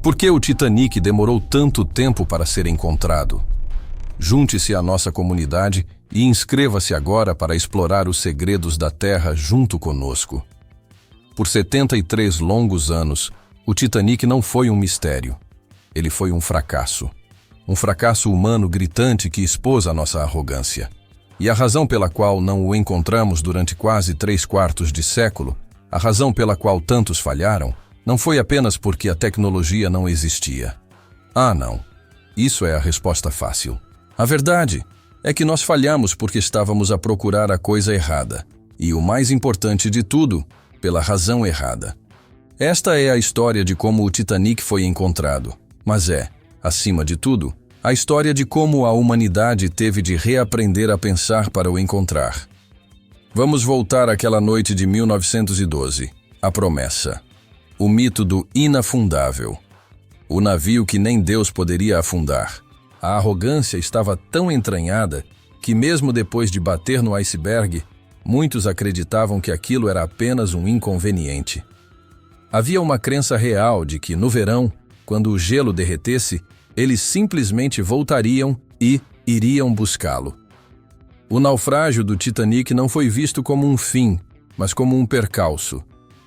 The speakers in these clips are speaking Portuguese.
Por que o Titanic demorou tanto tempo para ser encontrado? Junte-se à nossa comunidade e inscreva-se agora para explorar os segredos da Terra junto conosco. Por 73 longos anos, o Titanic não foi um mistério. Ele foi um fracasso. Um fracasso humano gritante que expôs a nossa arrogância. E a razão pela qual não o encontramos durante quase 3/4 de século, a razão pela qual tantos falharam, não foi apenas porque a tecnologia não existia. Ah, não. Isso é a resposta fácil. A verdade é que nós falhamos porque estávamos a procurar a coisa errada. E o mais importante de tudo, pela razão errada. Esta é a história de como o Titanic foi encontrado. Mas é, acima de tudo, a história de como a humanidade teve de reaprender a pensar para o encontrar. Vamos voltar àquela noite de 1912. A promessa. O mito do inafundável. O navio que nem Deus poderia afundar. A arrogância estava tão entranhada que mesmo depois de bater no iceberg, muitos acreditavam que aquilo era apenas um inconveniente. Havia uma crença real de que, no verão, quando o gelo derretesse, eles simplesmente voltariam e iriam buscá-lo. O naufrágio do Titanic não foi visto como um fim, mas como um percalço.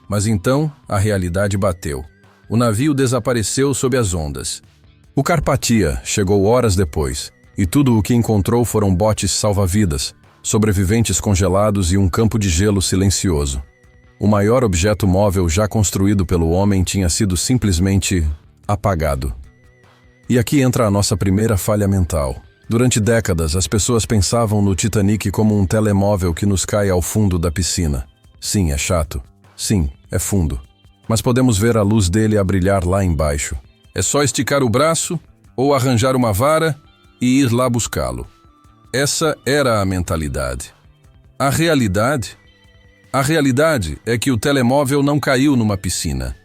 Mas então, a realidade bateu. O navio desapareceu sob as ondas. O Carpathia chegou horas depois, e tudo o que encontrou foram botes salva-vidas, sobreviventes congelados e um campo de gelo silencioso. O maior objeto móvel já construído pelo homem tinha sido simplesmente apagado. E aqui entra a nossa primeira falha mental. Durante décadas, as pessoas pensavam no Titanic como um telemóvel que nos cai ao fundo da piscina. Sim, é chato. Sim, é fundo. Mas podemos ver a luz dele a brilhar lá embaixo. É só esticar o braço ou arranjar uma vara e ir lá buscá-lo. Essa era a mentalidade. A realidade é que o telemóvel não caiu numa piscina.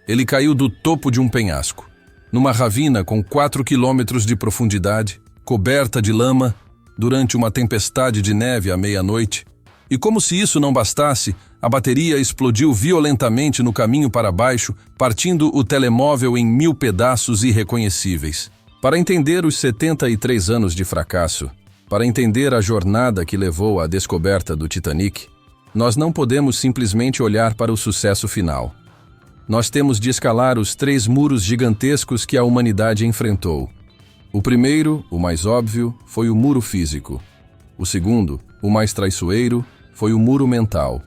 Ele caiu do topo de um penhasco, numa ravina com 4 quilômetros de profundidade, coberta de lama, durante uma tempestade de neve à meia-noite. E como se isso não bastasse, a bateria explodiu violentamente no caminho para baixo, partindo o telemóvel em 1000 pedaços irreconhecíveis. Para entender os 73 anos de fracasso, para entender a jornada que levou à descoberta do Titanic, nós não podemos simplesmente olhar para o sucesso final. Nós temos de escalar os 3 muros gigantescos que a humanidade enfrentou. O primeiro, o mais óbvio, foi o muro físico. O segundo, o mais traiçoeiro, foi o muro mental.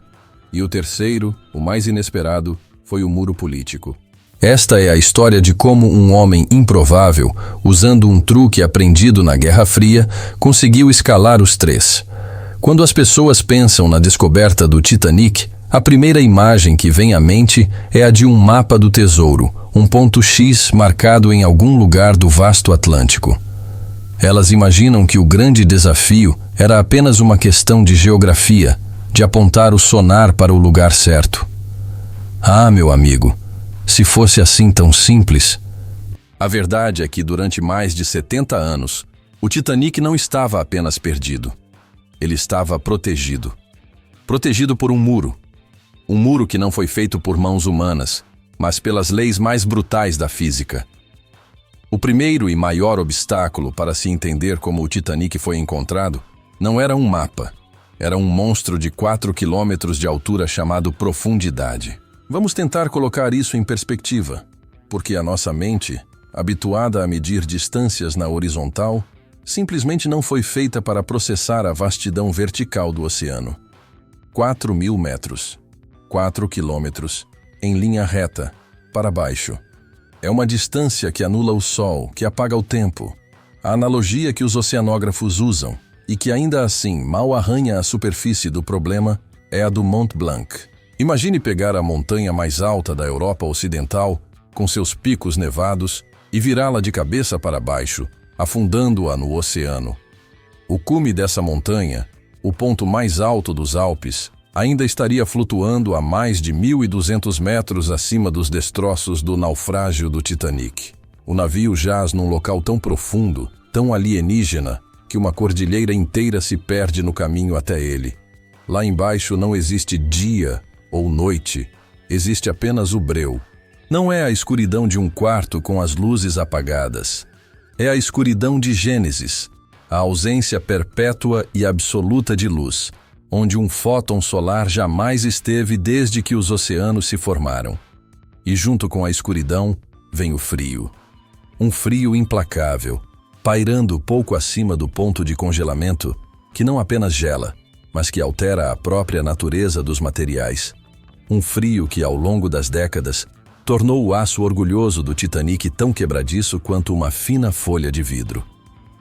E o terceiro, o mais inesperado, foi o muro político. Esta é a história de como um homem improvável, usando um truque aprendido na Guerra Fria, conseguiu escalar os 3. Quando as pessoas pensam na descoberta do Titanic, a primeira imagem que vem à mente é a de um mapa do tesouro, um ponto X marcado em algum lugar do vasto Atlântico. Elas imaginam que o grande desafio era apenas uma questão de geografia, de apontar o sonar para o lugar certo. Ah, meu amigo, se fosse assim tão simples. A verdade é que durante mais de 70 anos, o Titanic não estava apenas perdido. Ele estava protegido. Protegido por um muro. Um muro que não foi feito por mãos humanas, mas pelas leis mais brutais da física. O primeiro e maior obstáculo para se entender como o Titanic foi encontrado não era um mapa. Era um monstro de 4 quilômetros de altura chamado profundidade. Vamos tentar colocar isso em perspectiva, porque a nossa mente, habituada a medir distâncias na horizontal, simplesmente não foi feita para processar a vastidão vertical do oceano. 4.000 metros, 4 quilômetros, em linha reta, para baixo. É uma distância que anula o sol, que apaga o tempo. A analogia que os oceanógrafos usam, e que ainda assim mal arranha a superfície do problema, é a do Mont Blanc. Imagine pegar a montanha mais alta da Europa Ocidental, com seus picos nevados, e virá-la de cabeça para baixo, afundando-a no oceano. O cume dessa montanha, o ponto mais alto dos Alpes, ainda estaria flutuando a mais de 1.200 metros acima dos destroços do naufrágio do Titanic. O navio jaz num local tão profundo, tão alienígena, que uma cordilheira inteira se perde no caminho até ele. Lá embaixo não existe dia ou noite, existe apenas o breu. Não é a escuridão de um quarto com as luzes apagadas. É a escuridão de Gênesis, a ausência perpétua e absoluta de luz, onde um fóton solar jamais esteve desde que os oceanos se formaram. E junto com a escuridão vem o frio. Um frio implacável, pairando pouco acima do ponto de congelamento, que não apenas gela, mas que altera a própria natureza dos materiais. Um frio que, ao longo das décadas, tornou o aço orgulhoso do Titanic tão quebradiço quanto uma fina folha de vidro.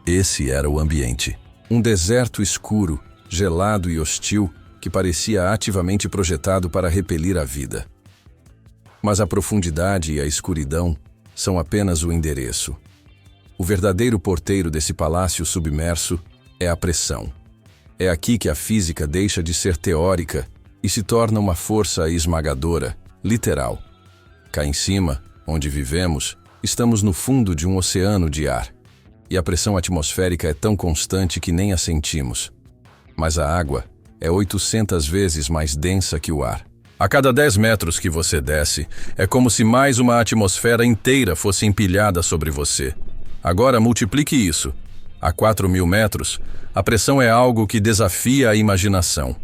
Esse era o ambiente. Um deserto escuro, gelado e hostil, que parecia ativamente projetado para repelir a vida. Mas a profundidade e a escuridão são apenas o endereço. O verdadeiro porteiro desse palácio submerso é a pressão. É aqui que a física deixa de ser teórica e se torna uma força esmagadora, literal. Cá em cima, onde vivemos, estamos no fundo de um oceano de ar. E a pressão atmosférica é tão constante que nem a sentimos. Mas a água é 800 vezes mais densa que o ar. A cada 10 metros que você desce, é como se mais uma atmosfera inteira fosse empilhada sobre você. Agora multiplique isso. A 4.000 metros, a pressão é algo que desafia a imaginação.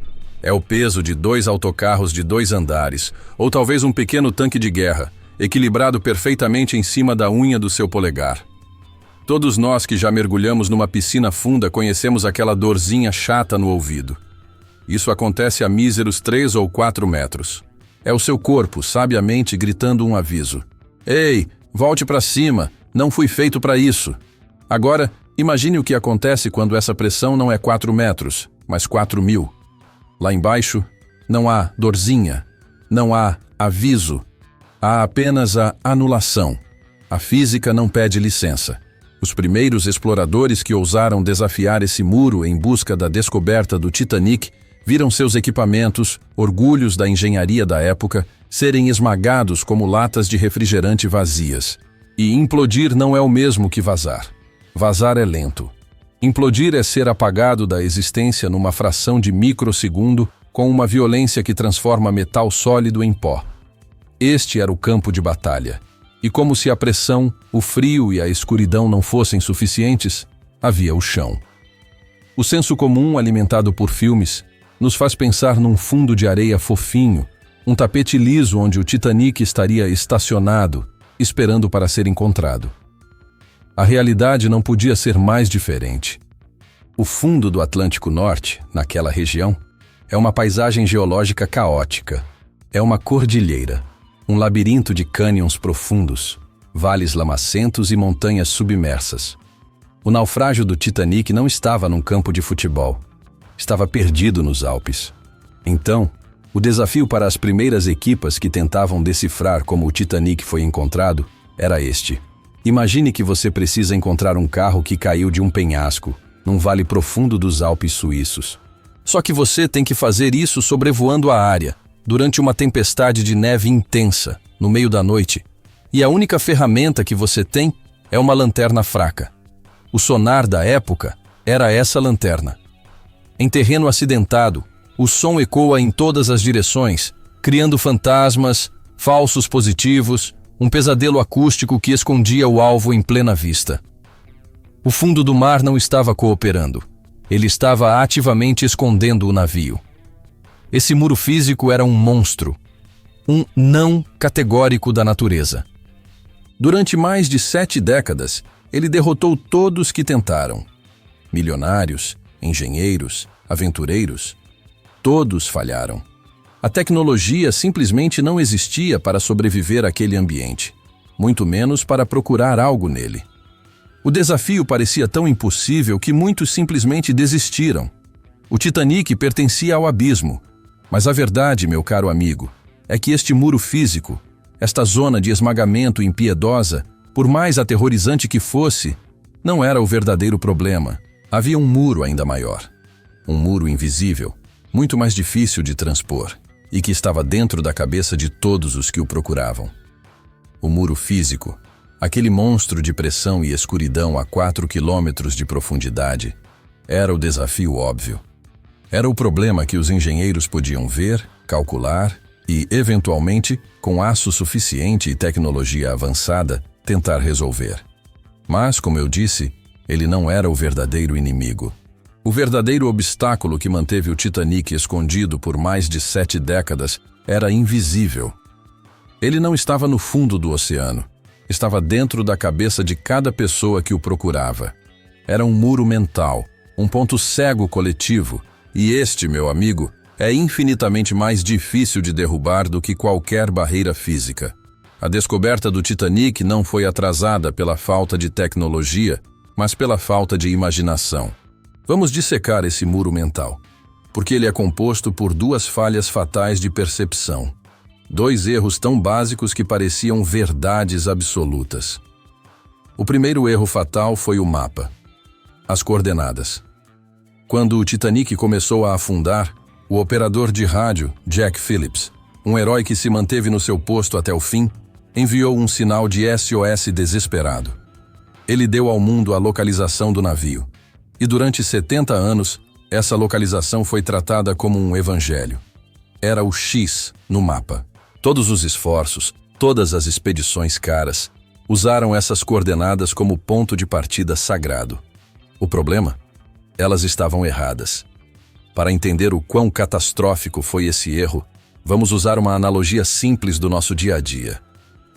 É o peso de 2 autocarros de 2 andares, ou talvez um pequeno tanque de guerra, equilibrado perfeitamente em cima da unha do seu polegar. Todos nós que já mergulhamos numa piscina funda conhecemos aquela dorzinha chata no ouvido. Isso acontece a míseros 3 ou 4 metros. É o seu corpo, sabiamente, gritando um aviso. Ei, volte para cima, não fui feito para isso. Agora, imagine o que acontece quando essa pressão não é 4 metros, mas 4.000. Lá embaixo, não há dorzinha, não há aviso, há apenas a anulação. A física não pede licença. Os primeiros exploradores que ousaram desafiar esse muro em busca da descoberta do Titanic viram seus equipamentos, orgulhos da engenharia da época, serem esmagados como latas de refrigerante vazias. E implodir não é o mesmo que vazar. Vazar é lento. Implodir é ser apagado da existência numa fração de microsegundo com uma violência que transforma metal sólido em pó. Este era o campo de batalha. E como se a pressão, o frio e a escuridão não fossem suficientes, havia o chão. O senso comum, alimentado por filmes, nos faz pensar num fundo de areia fofinho, um tapete liso onde o Titanic estaria estacionado, esperando para ser encontrado. A realidade não podia ser mais diferente. O fundo do Atlântico Norte, naquela região, é uma paisagem geológica caótica. É uma cordilheira, um labirinto de cânions profundos, vales lamacentos e montanhas submersas. O naufrágio do Titanic não estava num campo de futebol. Estava perdido nos Alpes. Então, o desafio para as primeiras equipas que tentavam decifrar como o Titanic foi encontrado era este. Imagine que você precisa encontrar um carro que caiu de um penhasco, num vale profundo dos Alpes suíços. Só que você tem que fazer isso sobrevoando a área, durante uma tempestade de neve intensa, no meio da noite. E a única ferramenta que você tem é uma lanterna fraca. O sonar da época era essa lanterna. Em terreno acidentado, o som ecoa em todas as direções, criando fantasmas, falsos positivos, um pesadelo acústico que escondia o alvo em plena vista. O fundo do mar não estava cooperando. Ele estava ativamente escondendo o navio. Esse muro físico era um monstro, um não categórico da natureza. Durante mais de 7 décadas, ele derrotou todos que tentaram. Milionários, engenheiros, aventureiros, todos falharam. A tecnologia simplesmente não existia para sobreviver àquele ambiente, muito menos para procurar algo nele. O desafio parecia tão impossível que muitos simplesmente desistiram. O Titanic pertencia ao abismo, mas a verdade, meu caro amigo, é que este muro físico, esta zona de esmagamento impiedosa, por mais aterrorizante que fosse, não era o verdadeiro problema. Havia um muro ainda maior. Um muro invisível, muito mais difícil de transpor, e que estava dentro da cabeça de todos os que o procuravam. O muro físico, aquele monstro de pressão e escuridão a 4 quilômetros de profundidade, era o desafio óbvio. Era o problema que os engenheiros podiam ver, calcular e, eventualmente, com aço suficiente e tecnologia avançada, tentar resolver. Mas, como eu disse, ele não era o verdadeiro inimigo. O verdadeiro obstáculo que manteve o Titanic escondido por mais de 7 décadas era invisível. Ele não estava no fundo do oceano. Estava dentro da cabeça de cada pessoa que o procurava. Era um muro mental, um ponto cego coletivo, e este, meu amigo, é infinitamente mais difícil de derrubar do que qualquer barreira física. A descoberta do Titanic não foi atrasada pela falta de tecnologia, mas pela falta de imaginação. Vamos dissecar esse muro mental, porque ele é composto por 2 falhas fatais de percepção. 2 erros tão básicos que pareciam verdades absolutas. O primeiro erro fatal foi o mapa. As coordenadas. Quando o Titanic começou a afundar, o operador de rádio, Jack Phillips, um herói que se manteve no seu posto até o fim, enviou um sinal de SOS desesperado. Ele deu ao mundo a localização do navio. E durante 70 anos, essa localização foi tratada como um evangelho. Era o X no mapa. Todos os esforços, todas as expedições caras, usaram essas coordenadas como ponto de partida sagrado. O problema? Elas estavam erradas. Para entender o quão catastrófico foi esse erro, vamos usar uma analogia simples do nosso dia a dia.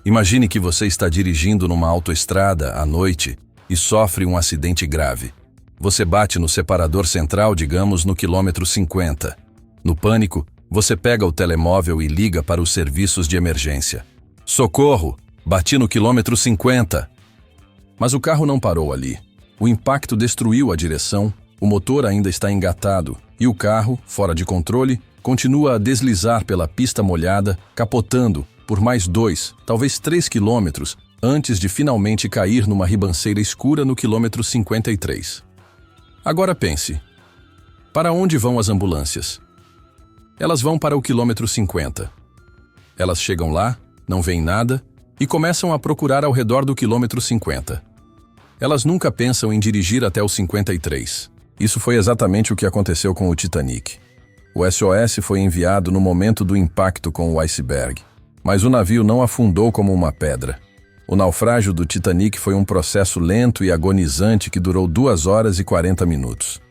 Imagine que você está dirigindo numa autoestrada à noite e sofre um acidente grave. Você bate no separador central, digamos, no quilômetro 50. No pânico, você pega o telemóvel e liga para os serviços de emergência. Socorro! Bati no quilômetro 50! Mas o carro não parou ali. O impacto destruiu a direção, o motor ainda está engatado e o carro, fora de controle, continua a deslizar pela pista molhada, capotando por mais 2, talvez 3 quilômetros antes de finalmente cair numa ribanceira escura no quilômetro 53. Agora pense, para onde vão as ambulâncias? Elas vão para o quilômetro 50. Elas chegam lá, não veem nada e começam a procurar ao redor do quilômetro 50. Elas nunca pensam em dirigir até o 53. Isso foi exatamente o que aconteceu com o Titanic. O SOS foi enviado no momento do impacto com o iceberg, mas o navio não afundou como uma pedra. O naufrágio do Titanic foi um processo lento e agonizante que durou 2 horas e 40 minutos.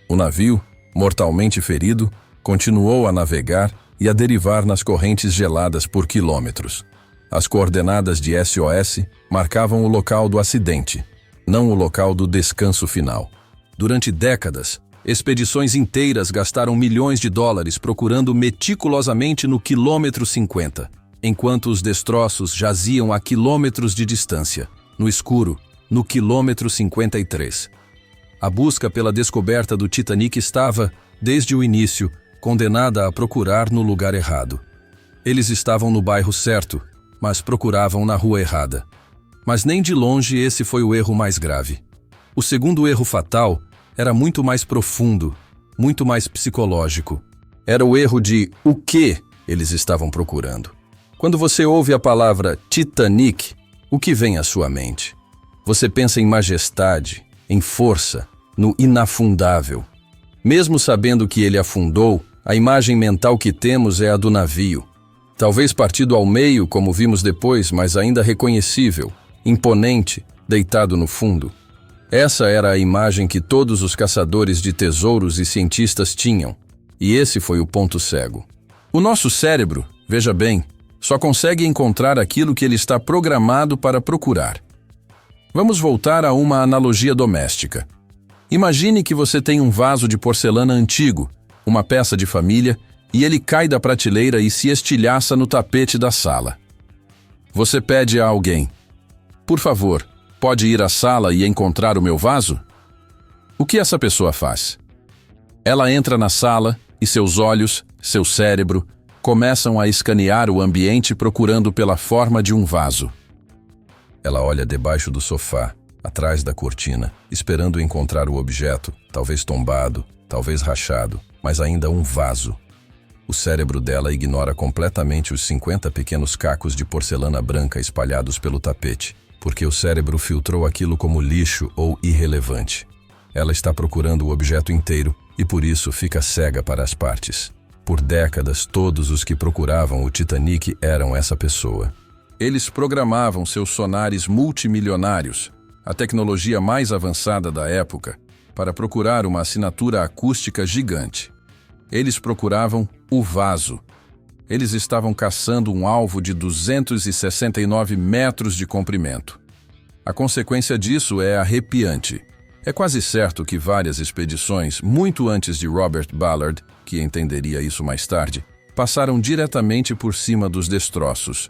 O navio, mortalmente ferido, continuou a navegar e a derivar nas correntes geladas por quilômetros. As coordenadas de SOS marcavam o local do acidente, não o local do descanso final. Durante décadas, expedições inteiras gastaram milhões de dólares procurando meticulosamente no quilômetro 50, enquanto os destroços jaziam a quilômetros de distância, no escuro, no quilômetro 53. A busca pela descoberta do Titanic estava, desde o início, condenada a procurar no lugar errado. Eles estavam no bairro certo, mas procuravam na rua errada. Mas nem de longe esse foi o erro mais grave. O segundo erro fatal era muito mais profundo, muito mais psicológico. Era o erro de o que eles estavam procurando. Quando você ouve a palavra Titanic, o que vem à sua mente? Você pensa em majestade, em força, no inafundável. Mesmo sabendo que ele afundou, a imagem mental que temos é a do navio. Talvez partido ao meio, como vimos depois, mas ainda reconhecível, imponente, deitado no fundo. Essa era a imagem que todos os caçadores de tesouros e cientistas tinham, e esse foi o ponto cego. O nosso cérebro, veja bem, só consegue encontrar aquilo que ele está programado para procurar. Vamos voltar a uma analogia doméstica. Imagine que você tem um vaso de porcelana antigo, uma peça de família, e ele cai da prateleira e se estilhaça no tapete da sala. Você pede a alguém: por favor, pode ir à sala e encontrar o meu vaso? O que essa pessoa faz? Ela entra na sala e seus olhos, seu cérebro, começam a escanear o ambiente procurando pela forma de um vaso. Ela olha debaixo do sofá, atrás da cortina, esperando encontrar o objeto, talvez tombado, talvez rachado, mas ainda um vaso. O cérebro dela ignora completamente os 50 pequenos cacos de porcelana branca espalhados pelo tapete, porque o cérebro filtrou aquilo como lixo ou irrelevante. Ela está procurando o objeto inteiro e por isso fica cega para as partes. Por décadas, todos os que procuravam o Titanic eram essa pessoa. Eles programavam seus sonares multimilionários, a tecnologia mais avançada da época, para procurar uma assinatura acústica gigante. Eles procuravam o vaso. Eles estavam caçando um alvo de 269 metros de comprimento. A consequência disso é arrepiante. É quase certo que várias expedições, muito antes de Robert Ballard, que entenderia isso mais tarde, passaram diretamente por cima dos destroços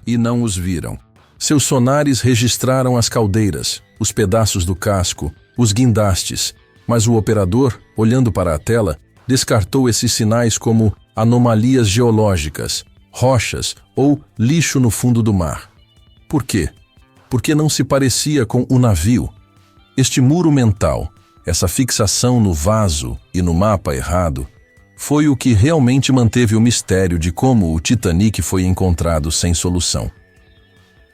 e não os viram. Seus sonares registraram as caldeiras, os pedaços do casco, os guindastes, mas o operador, olhando para a tela, descartou esses sinais como anomalias geológicas, rochas ou lixo no fundo do mar. Por quê? Porque não se parecia com o navio. Este muro mental, essa fixação no vaso e no mapa errado, foi o que realmente manteve o mistério de como o Titanic foi encontrado sem solução.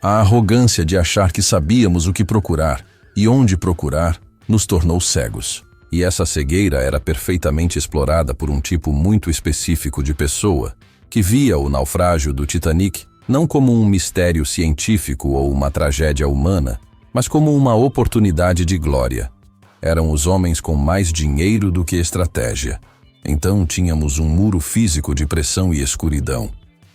A arrogância de achar que sabíamos o que procurar e onde procurar nos tornou cegos. E essa cegueira era perfeitamente explorada por um tipo muito específico de pessoa, que via o naufrágio do Titanic não como um mistério científico ou uma tragédia humana, mas como uma oportunidade de glória. Eram os homens com mais dinheiro do que estratégia. Então tínhamos um muro físico de pressão e escuridão,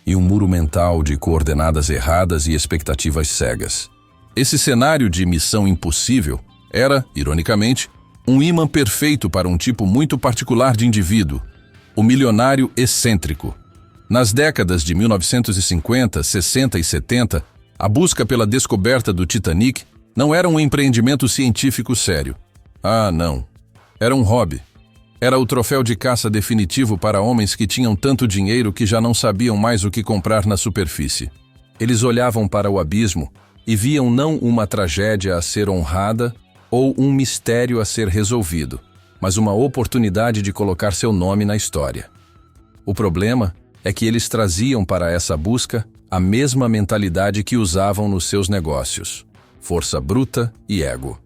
e um muro mental de coordenadas erradas e expectativas cegas. Esse cenário de missão impossível era, ironicamente, um imã perfeito para um tipo muito particular de indivíduo, o milionário excêntrico. Nas décadas de 1950, 60 e 70, a busca pela descoberta do Titanic não era um empreendimento científico sério. Ah, não. Era um hobby. Era o troféu de caça definitivo para homens que tinham tanto dinheiro que já não sabiam mais o que comprar na superfície. Eles olhavam para o abismo e viam não uma tragédia a ser honrada ou um mistério a ser resolvido, mas uma oportunidade de colocar seu nome na história. O problema é que eles traziam para essa busca a mesma mentalidade que usavam nos seus negócios: força bruta e ego.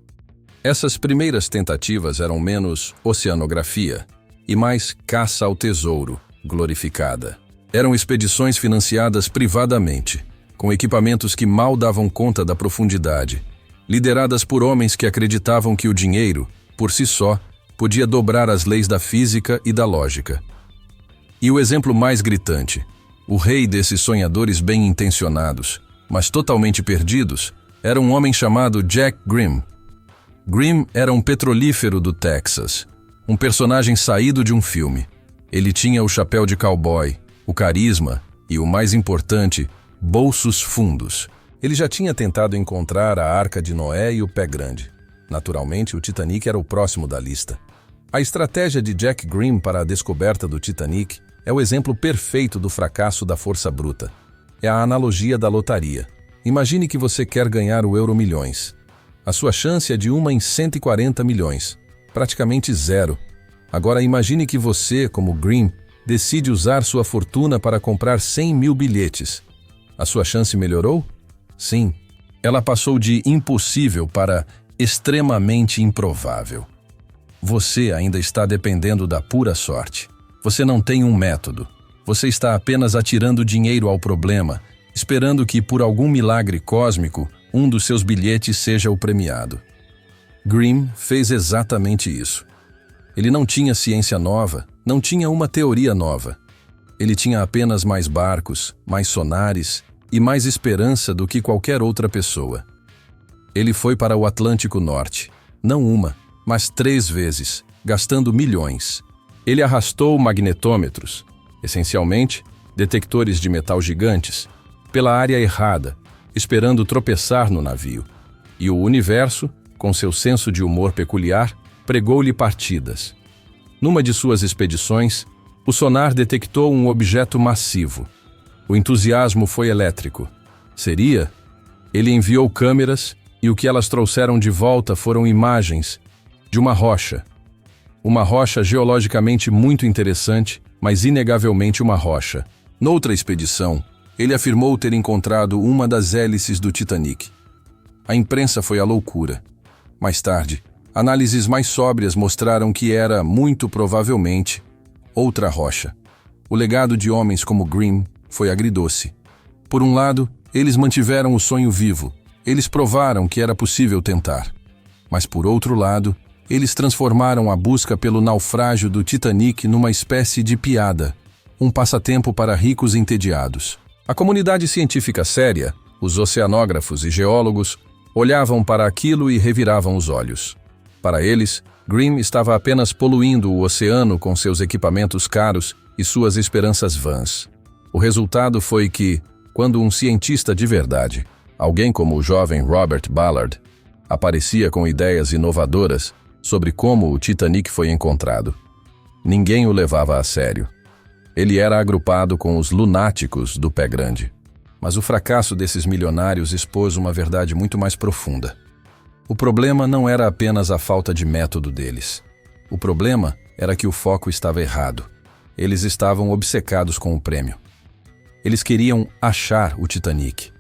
Essas primeiras tentativas eram menos oceanografia e mais caça ao tesouro, glorificada. Eram expedições financiadas privadamente, com equipamentos que mal davam conta da profundidade, lideradas por homens que acreditavam que o dinheiro, por si só, podia dobrar as leis da física e da lógica. E o exemplo mais gritante, o rei desses sonhadores bem-intencionados, mas totalmente perdidos, era um homem chamado Jack Grimm. Grimm era um petrolífero do Texas, um personagem saído de um filme. Ele tinha o chapéu de cowboy, o carisma e, o mais importante, bolsos fundos. Ele já tinha tentado encontrar a Arca de Noé e o Pé Grande. Naturalmente, o Titanic era o próximo da lista. A estratégia de Jack Grimm para a descoberta do Titanic é o exemplo perfeito do fracasso da força bruta. É a analogia da lotaria. Imagine que você quer ganhar o Euromilhões. A sua chance é de 1 em 140 milhões, praticamente zero. Agora imagine que você, como Grimm, decide usar sua fortuna para comprar 100 mil bilhetes. A sua chance melhorou? Sim. Ela passou de impossível para extremamente improvável. Você ainda está dependendo da pura sorte. Você não tem um método. Você está apenas atirando dinheiro ao problema, esperando que, por algum milagre cósmico, um dos seus bilhetes seja o premiado. Grimm fez exatamente isso. Ele não tinha ciência nova, não tinha uma teoria nova. Ele tinha apenas mais barcos, mais sonares e mais esperança do que qualquer outra pessoa. Ele foi para o Atlântico Norte, não uma, mas 3 vezes, gastando milhões. Ele arrastou magnetômetros, essencialmente detectores de metal gigantes, pela área errada, esperando tropeçar no navio. E o universo, com seu senso de humor peculiar, pregou-lhe partidas. Numa de suas expedições, o sonar detectou um objeto massivo. O entusiasmo foi elétrico. Seria? Ele enviou câmeras e o que elas trouxeram de volta foram imagens de uma rocha. Uma rocha geologicamente muito interessante, mas inegavelmente uma rocha. Noutra expedição, ele afirmou ter encontrado uma das hélices do Titanic. A imprensa foi à loucura. Mais tarde, análises mais sóbrias mostraram que era, muito provavelmente, outra rocha. o legado de homens como Grimm foi agridoce. Por um lado, eles mantiveram o sonho vivo. Eles provaram que era possível tentar. Mas por outro lado, eles transformaram a busca pelo naufrágio do Titanic numa espécie de piada, um passatempo para ricos entediados. A comunidade científica séria, os oceanógrafos e geólogos, olhavam para aquilo e reviravam os olhos. Para eles, Grimm estava apenas poluindo o oceano com seus equipamentos caros e suas esperanças vãs. O resultado foi que, quando um cientista de verdade, alguém como o jovem Robert Ballard, aparecia com ideias inovadoras sobre como o Titanic foi encontrado, ninguém o levava a sério. Ele era agrupado com os lunáticos do pé grande. Mas o fracasso desses milionários expôs uma verdade muito mais profunda. O problema não era apenas a falta de método deles. O problema era que o foco estava errado. Eles estavam obcecados com o prêmio. Eles queriam achar o Titanic.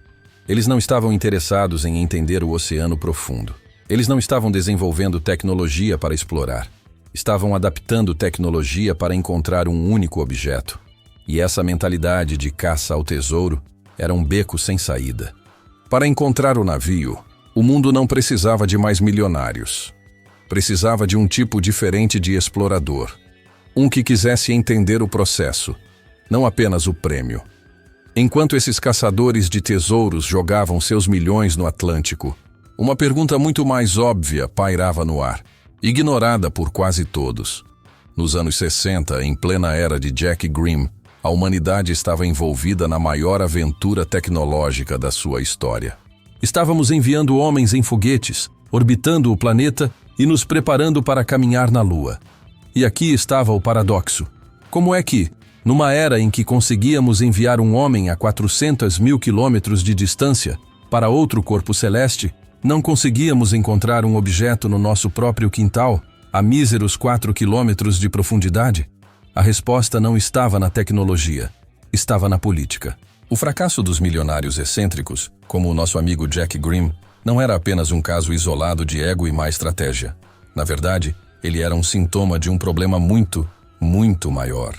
Eles não estavam interessados em entender o oceano profundo. Eles não estavam desenvolvendo tecnologia para explorar. Estavam adaptando tecnologia para encontrar um único objeto. E essa mentalidade de caça ao tesouro era um beco sem saída. Para encontrar o navio, o mundo não precisava de mais milionários. Precisava de um tipo diferente de explorador. Um que quisesse entender o processo, não apenas o prêmio. Enquanto esses caçadores de tesouros jogavam seus milhões no Atlântico, uma pergunta muito mais óbvia pairava no ar, ignorada por quase todos. Nos anos 60, em plena era de Jack Grimm, a humanidade estava envolvida na maior aventura tecnológica da sua história. Estávamos enviando homens em foguetes, orbitando o planeta e nos preparando para caminhar na Lua. E aqui estava o paradoxo. Como é que, numa era em que conseguíamos enviar um homem a 400 mil quilômetros de distância para outro corpo celeste, não conseguíamos encontrar um objeto no nosso próprio quintal, a míseros 4 quilômetros de profundidade? A resposta não estava na tecnologia, estava na política. O fracasso dos milionários excêntricos, como o nosso amigo Jack Grimm, não era apenas um caso isolado de ego e má estratégia. Na verdade, ele era um sintoma de um problema muito, muito maior.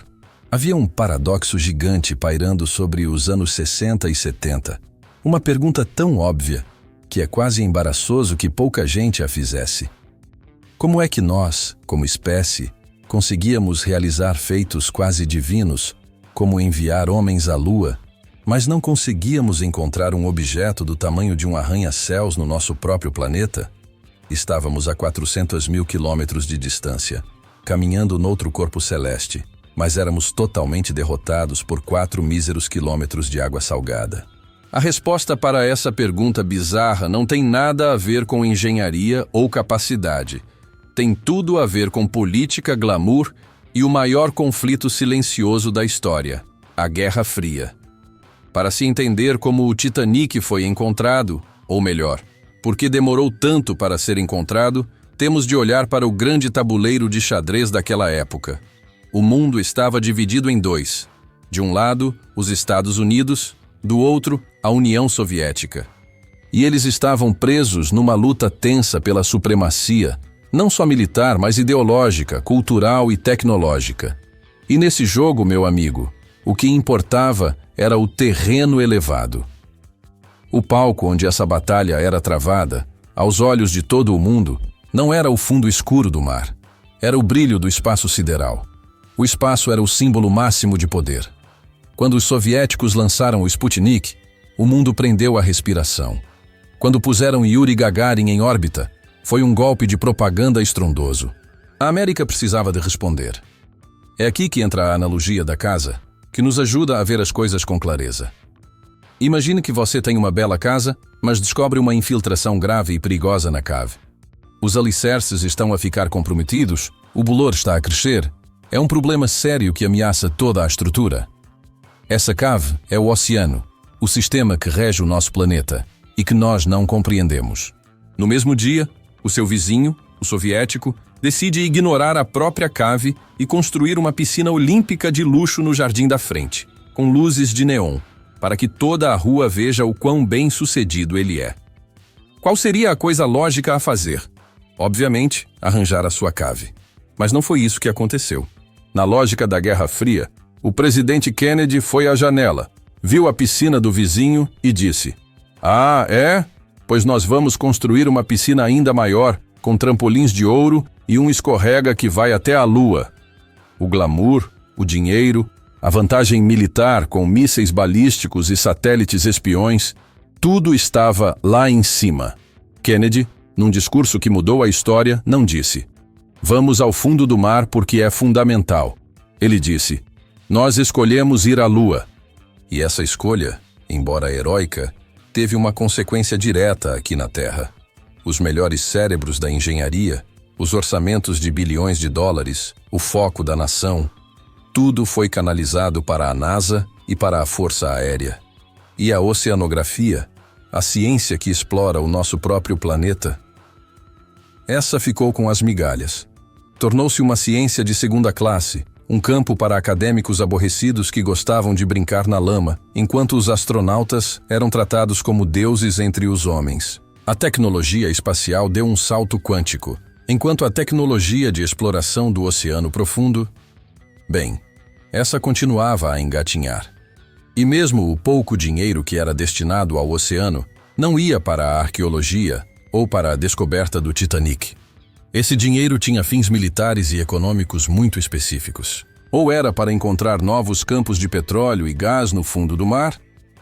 Havia um paradoxo gigante pairando sobre os anos 60 e 70. Uma pergunta tão óbvia que é quase embaraçoso que pouca gente a fizesse. Como é que nós, como espécie, conseguíamos realizar feitos quase divinos, como enviar homens à Lua, mas não conseguíamos encontrar um objeto do tamanho de um arranha-céus no nosso próprio planeta? Estávamos a 400 mil quilômetros de distância, caminhando noutro corpo celeste, mas éramos totalmente derrotados por 4 míseros quilômetros de água salgada. A resposta para essa pergunta bizarra não tem nada a ver com engenharia ou capacidade. Tem tudo a ver com política, glamour e o maior conflito silencioso da história, a Guerra Fria. Para se entender como o Titanic foi encontrado, ou melhor, por que demorou tanto para ser encontrado, temos de olhar para o grande tabuleiro de xadrez daquela época. O mundo estava dividido em dois. De um lado, os Estados Unidos, do outro, a União Soviética. E eles estavam presos numa luta tensa pela supremacia, não só militar, mas ideológica, cultural e tecnológica. E nesse jogo, meu amigo, o que importava era o terreno elevado. O palco onde essa batalha era travada, aos olhos de todo o mundo, não era o fundo escuro do mar. Era o brilho do espaço sideral. O espaço era o símbolo máximo de poder. Quando os soviéticos lançaram o Sputnik, o mundo prendeu a respiração. Quando puseram Yuri Gagarin em órbita, foi um golpe de propaganda estrondoso. A América precisava de responder. É aqui que entra a analogia da casa, que nos ajuda a ver as coisas com clareza. Imagine que você tem uma bela casa, mas descobre uma infiltração grave e perigosa na cave. Os alicerces estão a ficar comprometidos, o bolor está a crescer. É um problema sério que ameaça toda a estrutura. Essa cave é o oceano, o sistema que rege o nosso planeta e que nós não compreendemos. No mesmo dia, o seu vizinho, o soviético, decide ignorar a própria cave e construir uma piscina olímpica de luxo no jardim da frente, com luzes de neon, para que toda a rua veja o quão bem-sucedido ele é. Qual seria a coisa lógica a fazer? Obviamente, arranjar a sua cave. Mas não foi isso que aconteceu. Na lógica da Guerra Fria, O presidente Kennedy foi à janela, viu a piscina do vizinho e disse: "Ah, é? Pois nós vamos construir uma piscina ainda maior, com trampolins de ouro e um escorrega que vai até a lua." O glamour, o dinheiro, a vantagem militar com mísseis balísticos e satélites espiões, tudo estava lá em cima. Kennedy, num discurso que mudou a história, não disse: "Vamos ao fundo do mar porque é fundamental." Ele disse: "Nós escolhemos ir à lua." E essa escolha, embora heróica, teve uma consequência direta aqui na Terra. Os melhores cérebros da engenharia, os orçamentos de bilhões de dólares, o foco da nação, tudo foi canalizado para a NASA e para a Força Aérea. E a oceanografia, a ciência que explora o nosso próprio planeta, essa ficou com as migalhas. Tornou-se uma ciência de segunda classe, um campo para acadêmicos aborrecidos que gostavam de brincar na lama, enquanto os astronautas eram tratados como deuses entre os homens. A tecnologia espacial deu um salto quântico, enquanto a tecnologia de exploração do oceano profundo, bem, essa continuava a engatinhar. E mesmo o pouco dinheiro que era destinado ao oceano não ia para a arqueologia ou para a descoberta do Titanic. Esse dinheiro tinha fins militares e econômicos muito específicos. Ou era para encontrar novos campos de petróleo e gás no fundo do mar,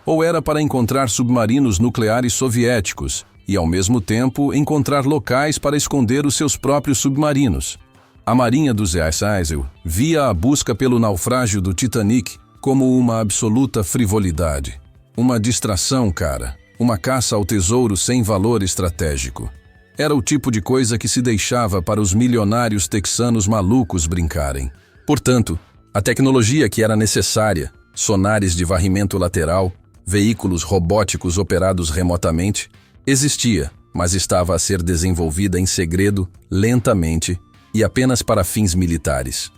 ou era para encontrar submarinos nucleares soviéticos e, ao mesmo tempo, encontrar locais para esconder os seus próprios submarinos. A Marinha dos Eisel via a busca pelo naufrágio do Titanic como uma absoluta frivolidade. Uma distração, cara. Uma caça ao tesouro sem valor estratégico. Era o tipo de coisa que se deixava para os milionários texanos malucos brincarem. Portanto, a tecnologia que era necessária, sonares de varrimento lateral, veículos robóticos operados remotamente, existia, mas estava a ser desenvolvida em segredo, lentamente, e apenas para fins militares.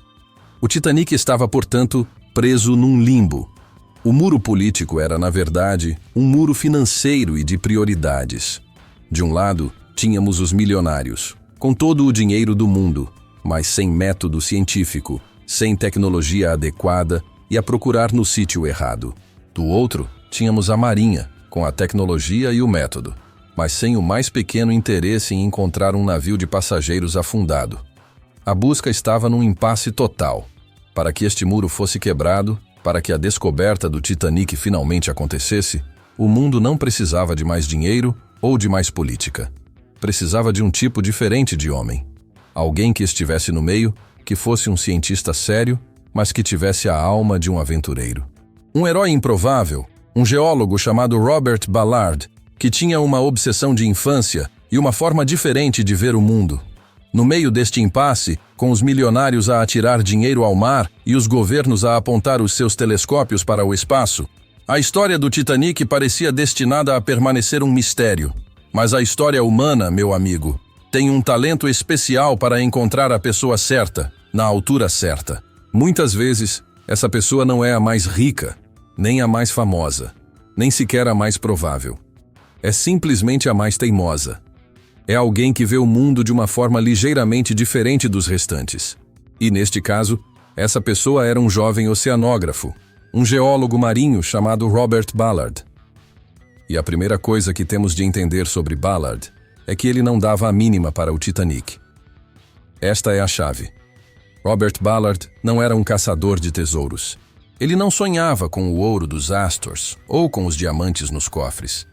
O Titanic estava, portanto, preso num limbo. O muro político era, na verdade, um muro financeiro e de prioridades. De um lado, tínhamos os milionários, com todo o dinheiro do mundo, mas sem método científico, sem tecnologia adequada e a procurar no sítio errado. Do outro, tínhamos a Marinha, com a tecnologia e o método, mas sem o mais pequeno interesse em encontrar um navio de passageiros afundado. A busca estava num impasse total. Para que este muro fosse quebrado, para que a descoberta do Titanic finalmente acontecesse, o mundo não precisava de mais dinheiro ou de mais política. Precisava de um tipo diferente de homem. Alguém que estivesse no meio, que fosse um cientista sério, mas que tivesse a alma de um aventureiro. Um herói improvável, um geólogo chamado Robert Ballard, que tinha uma obsessão de infância e uma forma diferente de ver o mundo. No meio deste impasse, com os milionários a atirar dinheiro ao mar e os governos a apontar os seus telescópios para o espaço, a história do Titanic parecia destinada a permanecer um mistério. Mas a história humana, meu amigo, tem um talento especial para encontrar a pessoa certa, na altura certa. Muitas vezes, essa pessoa não é a mais rica, nem a mais famosa, nem sequer a mais provável. É simplesmente a mais teimosa. É alguém que vê o mundo de uma forma ligeiramente diferente dos restantes. E, neste caso, essa pessoa era um jovem oceanógrafo, um geólogo marinho chamado Robert Ballard. E a primeira coisa que temos de entender sobre Ballard é que ele não dava a mínima para o Titanic. Esta é a chave. Robert Ballard não era um caçador de tesouros. Ele não sonhava com o ouro dos Astors ou com os diamantes nos cofres.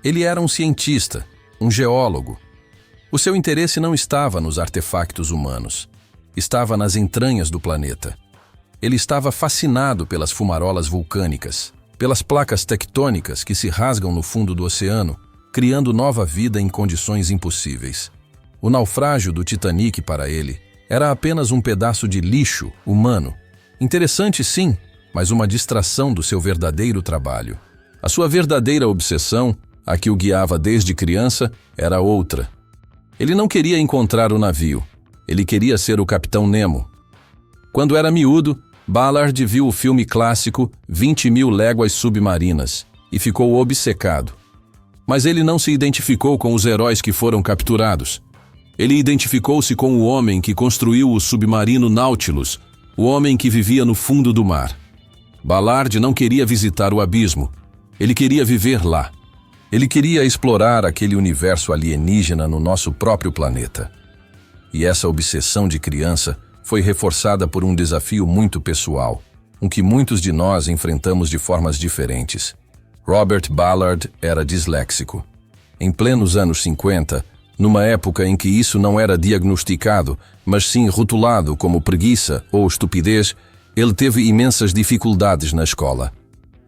Ele era um cientista, um geólogo. O seu interesse não estava nos artefactos humanos. Estava nas entranhas do planeta. Ele estava fascinado pelas fumarolas vulcânicas, pelas placas tectônicas que se rasgam no fundo do oceano, criando nova vida em condições impossíveis. O naufrágio do Titanic para ele era apenas um pedaço de lixo humano. Interessante sim, mas uma distração do seu verdadeiro trabalho. A sua verdadeira obsessão, a que o guiava desde criança, era outra. Ele não queria encontrar o navio. Ele queria ser o Capitão Nemo. Quando era miúdo, Ballard viu o filme clássico 20.000 Léguas Submarinas e ficou obcecado. Mas ele não se identificou com os heróis que foram capturados. Ele identificou-se com o homem que construiu o submarino Nautilus, o homem que vivia no fundo do mar. Ballard não queria visitar o abismo. Ele queria viver lá. Ele queria explorar aquele universo alienígena no nosso próprio planeta. E essa obsessão de criança foi reforçada por um desafio muito pessoal, um que muitos de nós enfrentamos de formas diferentes. Robert Ballard era disléxico. Em plenos anos 50, numa época em que isso não era diagnosticado, mas sim rotulado como preguiça ou estupidez, ele teve imensas dificuldades na escola.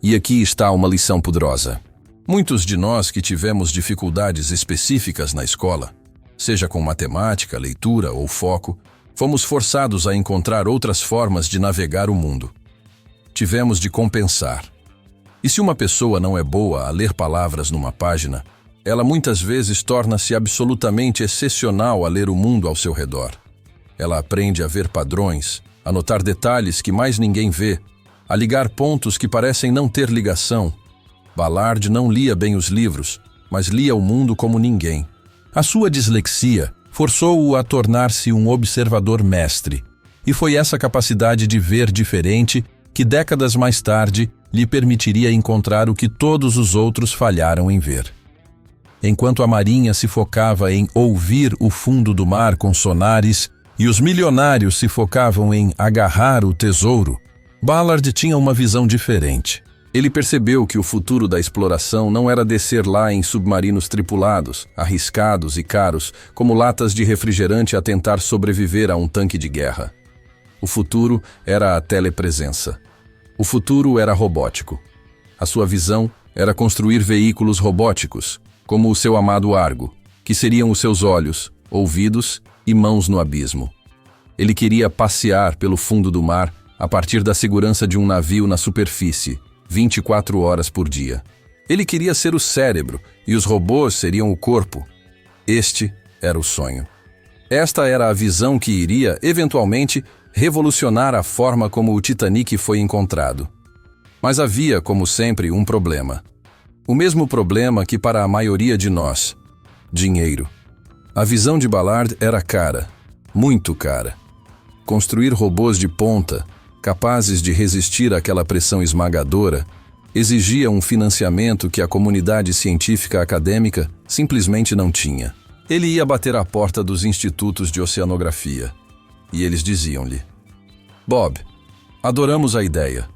E aqui está uma lição poderosa. Muitos de nós que tivemos dificuldades específicas na escola, seja com matemática, leitura ou foco, fomos forçados a encontrar outras formas de navegar o mundo. Tivemos de compensar. E se uma pessoa não é boa a ler palavras numa página, ela muitas vezes torna-se absolutamente excepcional a ler o mundo ao seu redor. Ela aprende a ver padrões, a notar detalhes que mais ninguém vê, a ligar pontos que parecem não ter ligação. Ballard não lia bem os livros, mas lia o mundo como ninguém. A sua dislexia forçou-o a tornar-se um observador mestre, e foi essa capacidade de ver diferente que décadas mais tarde lhe permitiria encontrar o que todos os outros falharam em ver. Enquanto a marinha se focava em ouvir o fundo do mar com sonares e os milionários se focavam em agarrar o tesouro, Ballard tinha uma visão diferente. Ele percebeu que o futuro da exploração não era descer lá em submarinos tripulados, arriscados e caros, como latas de refrigerante a tentar sobreviver a um tanque de guerra. O futuro era a telepresença. O futuro era robótico. A sua visão era construir veículos robóticos, como o seu amado Argo, que seriam os seus olhos, ouvidos e mãos no abismo. Ele queria passear pelo fundo do mar a partir da segurança de um navio na superfície, 24 horas por dia. Ele queria ser o cérebro e os robôs seriam o corpo. Este era o sonho. Esta era a visão que iria, eventualmente, revolucionar a forma como o Titanic foi encontrado. Mas havia, como sempre, um problema. O mesmo problema que para a maioria de nós: dinheiro. A visão de Ballard era cara, muito cara. Construir robôs de ponta, capazes de resistir àquela pressão esmagadora, exigia um financiamento que a comunidade científica acadêmica simplesmente não tinha. Ele ia bater à porta dos institutos de oceanografia, e eles diziam-lhe: Bob, adoramos a ideia,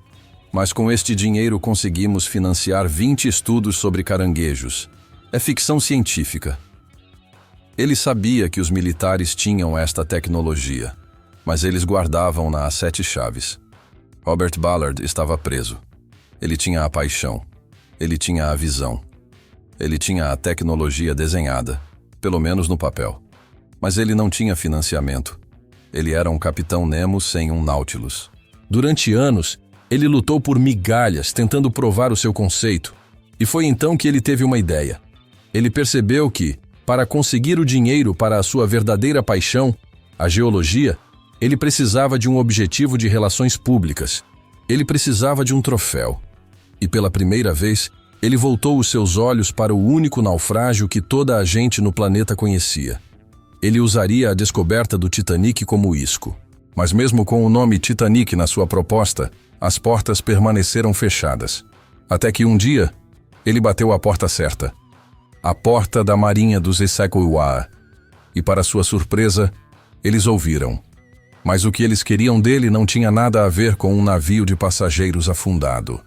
mas com este dinheiro conseguimos financiar 20 estudos sobre caranguejos. É ficção científica. Ele sabia que os militares tinham esta tecnologia, mas eles guardavam-na a 7 chaves. Robert Ballard estava preso. Ele tinha a paixão. Ele tinha a visão. Ele tinha a tecnologia desenhada, pelo menos no papel. Mas ele não tinha financiamento. Ele era um Capitão Nemo sem um Nautilus. Durante anos, ele lutou por migalhas, tentando provar o seu conceito. E foi então que ele teve uma ideia. Ele percebeu que, para conseguir o dinheiro para a sua verdadeira paixão, a geologia, ele precisava de um objetivo de relações públicas. Ele precisava de um troféu. E pela primeira vez, ele voltou os seus olhos para o único naufrágio que toda a gente no planeta conhecia. Ele usaria a descoberta do Titanic como isco. Mas mesmo com o nome Titanic na sua proposta, as portas permaneceram fechadas. Até que um dia, ele bateu a porta certa. A porta da Marinha dos Essequiwa. E para sua surpresa, eles ouviram. Mas o que eles queriam dele não tinha nada a ver com um navio de passageiros afundado.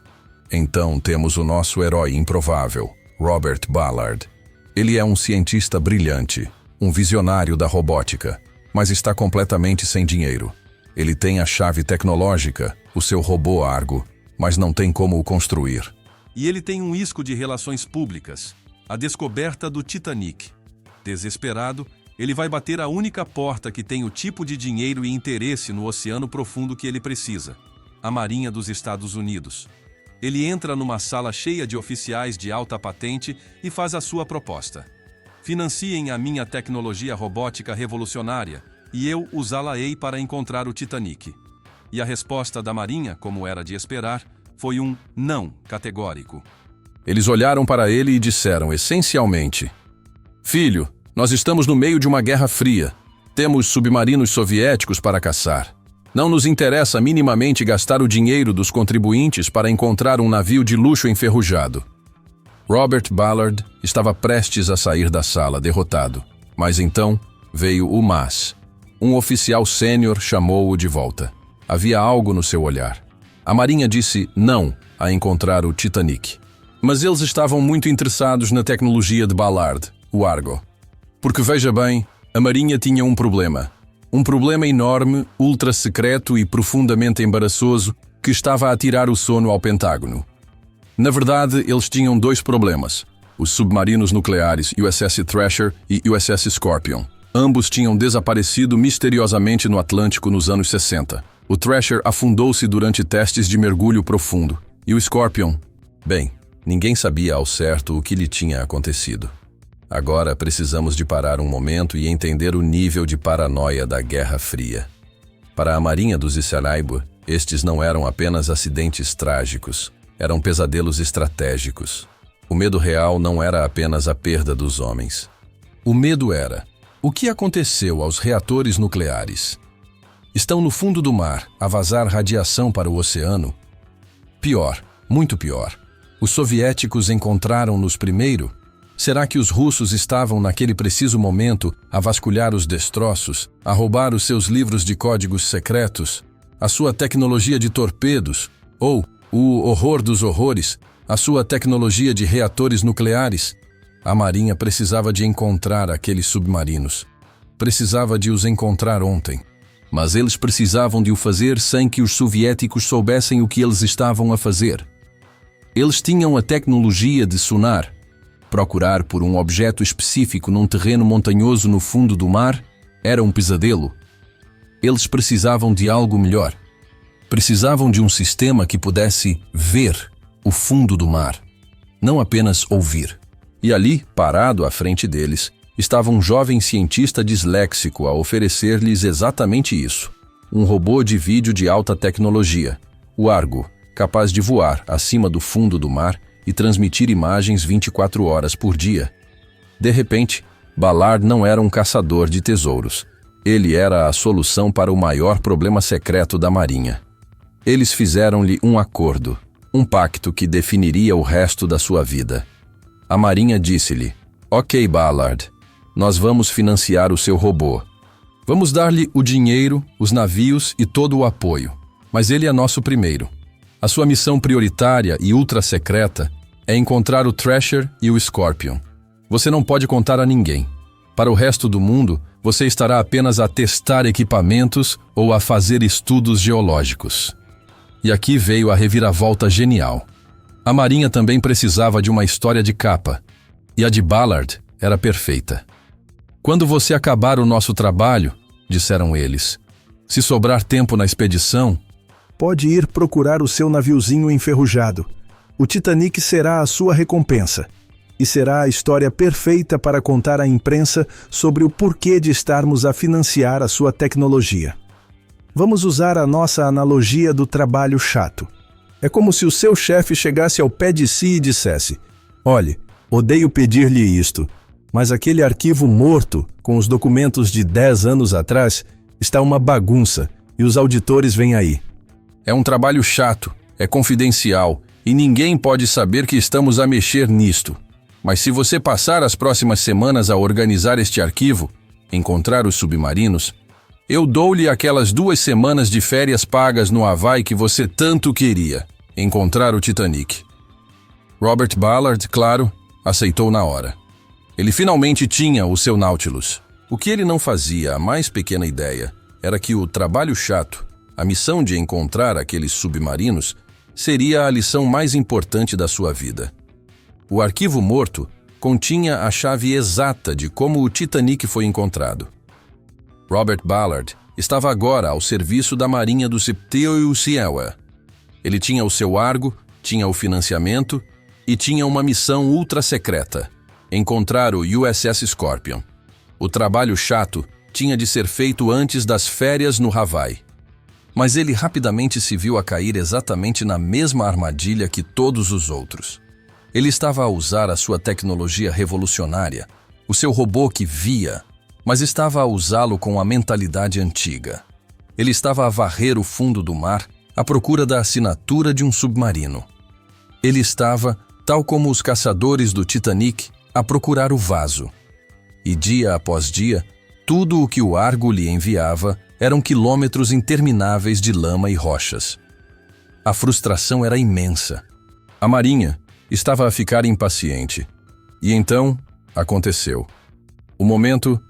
Então temos o nosso herói improvável, Robert Ballard. Ele é um cientista brilhante, um visionário da robótica, mas está completamente sem dinheiro. Ele tem a chave tecnológica, o seu robô Argo, mas não tem como o construir. E ele tem um isco de relações públicas, a descoberta do Titanic. Desesperado, ele vai bater a única porta que tem o tipo de dinheiro e interesse no oceano profundo que ele precisa, a Marinha dos Estados Unidos. Ele entra numa sala cheia de oficiais de alta patente e faz a sua proposta. Financiem a minha tecnologia robótica revolucionária e eu usá-la-ei para encontrar o Titanic. E a resposta da Marinha, como era de esperar, foi um não categórico. Eles olharam para ele e disseram essencialmente: Filho, nós estamos no meio de uma guerra fria. Temos submarinos soviéticos para caçar. Não nos interessa minimamente gastar o dinheiro dos contribuintes para encontrar um navio de luxo enferrujado. Robert Ballard estava prestes a sair da sala, derrotado. Mas então veio o mas. Um oficial sênior chamou-o de volta. Havia algo no seu olhar. A Marinha disse não a encontrar o Titanic. Mas eles estavam muito interessados na tecnologia de Ballard, o Argo. Porque, veja bem, a Marinha tinha um problema. Um problema enorme, ultra-secreto e profundamente embaraçoso que estava a tirar o sono ao Pentágono. Na verdade, eles tinham dois problemas. Os submarinos nucleares USS Thrasher e USS Scorpion. Ambos tinham desaparecido misteriosamente no Atlântico nos anos 60. O Thrasher afundou-se durante testes de mergulho profundo. E o Scorpion? Bem, ninguém sabia ao certo o que lhe tinha acontecido. Agora precisamos de parar um momento e entender o nível de paranoia da Guerra Fria. Para a Marinha dos Sarajevo, estes não eram apenas acidentes trágicos, eram pesadelos estratégicos. O medo real não era apenas a perda dos homens. O medo era: o que aconteceu aos reatores nucleares? Estão no fundo do mar, a vazar radiação para o oceano? Pior, muito pior. Os soviéticos encontraram-nos primeiro? Será que os russos estavam naquele preciso momento a vasculhar os destroços, a roubar os seus livros de códigos secretos, a sua tecnologia de torpedos, ou, o horror dos horrores, a sua tecnologia de reatores nucleares? A Marinha precisava de encontrar aqueles submarinos. Precisava de os encontrar ontem. Mas eles precisavam de o fazer sem que os soviéticos soubessem o que eles estavam a fazer. Eles tinham a tecnologia de sonar. Procurar por um objeto específico num terreno montanhoso no fundo do mar era um pesadelo. Eles precisavam de algo melhor. Precisavam de um sistema que pudesse ver o fundo do mar, não apenas ouvir. E ali, parado à frente deles, estava um jovem cientista disléxico a oferecer-lhes exatamente isso. Um robô de vídeo de alta tecnologia, o Argo, capaz de voar acima do fundo do mar e transmitir imagens 24 horas por dia. De repente, Ballard não era um caçador de tesouros. Ele era a solução para o maior problema secreto da Marinha. Eles fizeram-lhe um acordo, um pacto que definiria o resto da sua vida. A Marinha disse-lhe: "Ok, Ballard, nós vamos financiar o seu robô. Vamos dar-lhe o dinheiro, os navios e todo o apoio. Mas ele é nosso primeiro. A sua missão prioritária e ultra-secreta é encontrar o Thrasher e o Scorpion. Você não pode contar a ninguém. Para o resto do mundo, você estará apenas a testar equipamentos ou a fazer estudos geológicos." E aqui veio a reviravolta genial. A Marinha também precisava de uma história de capa, e a de Ballard era perfeita. "Quando você acabar o nosso trabalho", disseram eles, "se sobrar tempo na expedição, pode ir procurar o seu naviozinho enferrujado. O Titanic será a sua recompensa. E será a história perfeita para contar à imprensa sobre o porquê de estarmos a financiar a sua tecnologia. Vamos usar a nossa analogia do trabalho chato. É como se o seu chefe chegasse ao pé de si e dissesse: "Olhe, odeio pedir-lhe isto, mas aquele arquivo morto, com os documentos de 10 anos atrás, está uma bagunça e os auditores vêm aí. É um trabalho chato, é confidencial e ninguém pode saber que estamos a mexer nisto. Mas se você passar as próximas semanas a organizar este arquivo, encontrar os submarinos, eu dou-lhe aquelas 2 semanas de férias pagas no Havaí que você tanto queria, encontrar o Titanic." Robert Ballard, claro, aceitou na hora. Ele finalmente tinha o seu Nautilus. O que ele não fazia a mais pequena ideia era que o trabalho chato, a missão de encontrar aqueles submarinos, seria a lição mais importante da sua vida. O arquivo morto continha a chave exata de como o Titanic foi encontrado. Robert Ballard estava agora ao serviço da Marinha do Septeuciewa. Ele tinha o seu Argo, tinha o financiamento e tinha uma missão ultra-secreta: encontrar o USS Scorpion. O trabalho chato tinha de ser feito antes das férias no Havaí. Mas ele rapidamente se viu a cair exatamente na mesma armadilha que todos os outros. Ele estava a usar a sua tecnologia revolucionária, o seu robô que via, mas estava a usá-lo com a mentalidade antiga. Ele estava a varrer o fundo do mar à procura da assinatura de um submarino. Ele estava, tal como os caçadores do Titanic, a procurar o vaso. E dia após dia, tudo o que o Argo lhe enviava eram quilômetros intermináveis de lama e rochas. A frustração era imensa. A marinha estava a ficar impaciente. E então, aconteceu. O momento,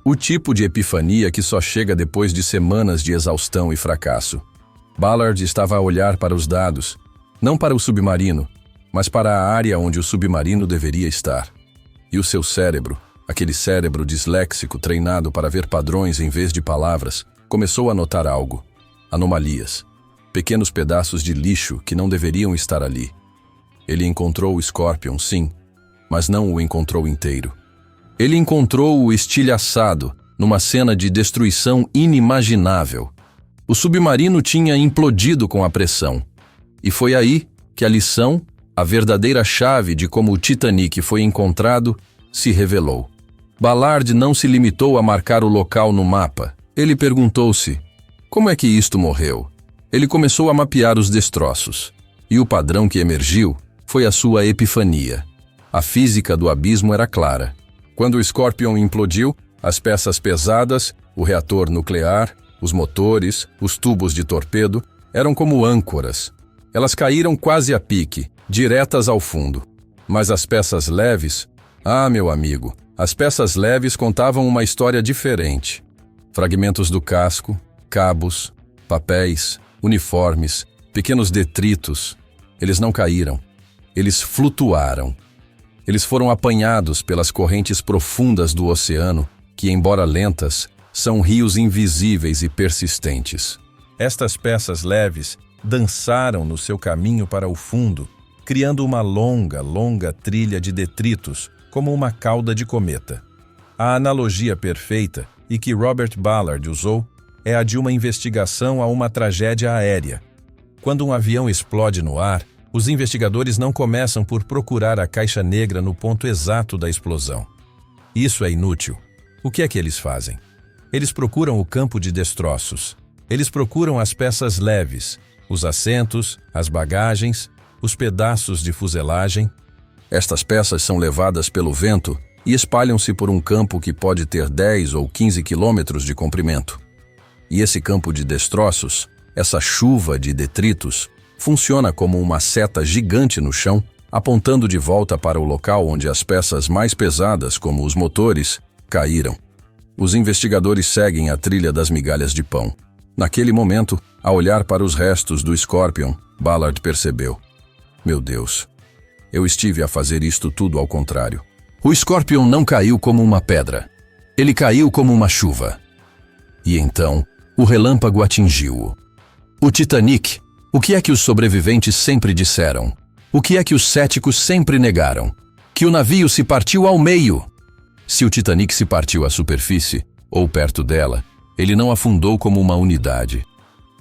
o tipo de epifania que só chega depois de semanas de exaustão e fracasso. Ballard estava a olhar para os dados, não para o submarino, mas para a área onde o submarino deveria estar. E o seu cérebro, aquele cérebro disléxico treinado para ver padrões em vez de palavras, começou a notar algo. Anomalias. Pequenos pedaços de lixo que não deveriam estar ali. Ele encontrou o Scorpion, sim, mas não o encontrou inteiro. Ele encontrou o estilhaçado numa cena de destruição inimaginável. O submarino tinha implodido com a pressão. E foi aí que a lição, a verdadeira chave de como o Titanic foi encontrado, se revelou. Ballard não se limitou a marcar o local no mapa. Ele perguntou-se, como é que isto morreu? Ele começou a mapear os destroços. E o padrão que emergiu foi a sua epifania. A física do abismo era clara. Quando o Scorpion implodiu, as peças pesadas, o reator nuclear, os motores, os tubos de torpedo, eram como âncoras. Elas caíram quase a pique, diretas ao fundo. Mas as peças leves... meu amigo, as peças leves contavam uma história diferente. Fragmentos do casco, cabos, papéis, uniformes, pequenos detritos. Eles não caíram. Eles flutuaram. Eles foram apanhados pelas correntes profundas do oceano, que, embora lentas, são rios invisíveis e persistentes. Estas peças leves dançaram no seu caminho para o fundo, criando uma longa, longa trilha de detritos, como uma cauda de cometa. A analogia perfeita, e que Robert Ballard usou, é a de uma investigação a uma tragédia aérea. Quando um avião explode no ar, os investigadores não começam por procurar a caixa negra no ponto exato da explosão. Isso é inútil. O que é que eles fazem? Eles procuram o campo de destroços. Eles procuram as peças leves, os assentos, as bagagens, os pedaços de fuselagem. Estas peças são levadas pelo vento e espalham-se por um campo que pode ter 10 ou 15 quilômetros de comprimento. E esse campo de destroços, essa chuva de detritos, funciona como uma seta gigante no chão, apontando de volta para o local onde as peças mais pesadas, como os motores, caíram. Os investigadores seguem a trilha das migalhas de pão. Naquele momento, ao olhar para os restos do Scorpion, Ballard percebeu. Meu Deus, eu estive a fazer isto tudo ao contrário. O Scorpion não caiu como uma pedra. Ele caiu como uma chuva. E então, o relâmpago atingiu-o. O Titanic. O que é que os sobreviventes sempre disseram? O que é que os céticos sempre negaram? Que o navio se partiu ao meio. Se o Titanic se partiu à superfície, ou perto dela, ele não afundou como uma unidade.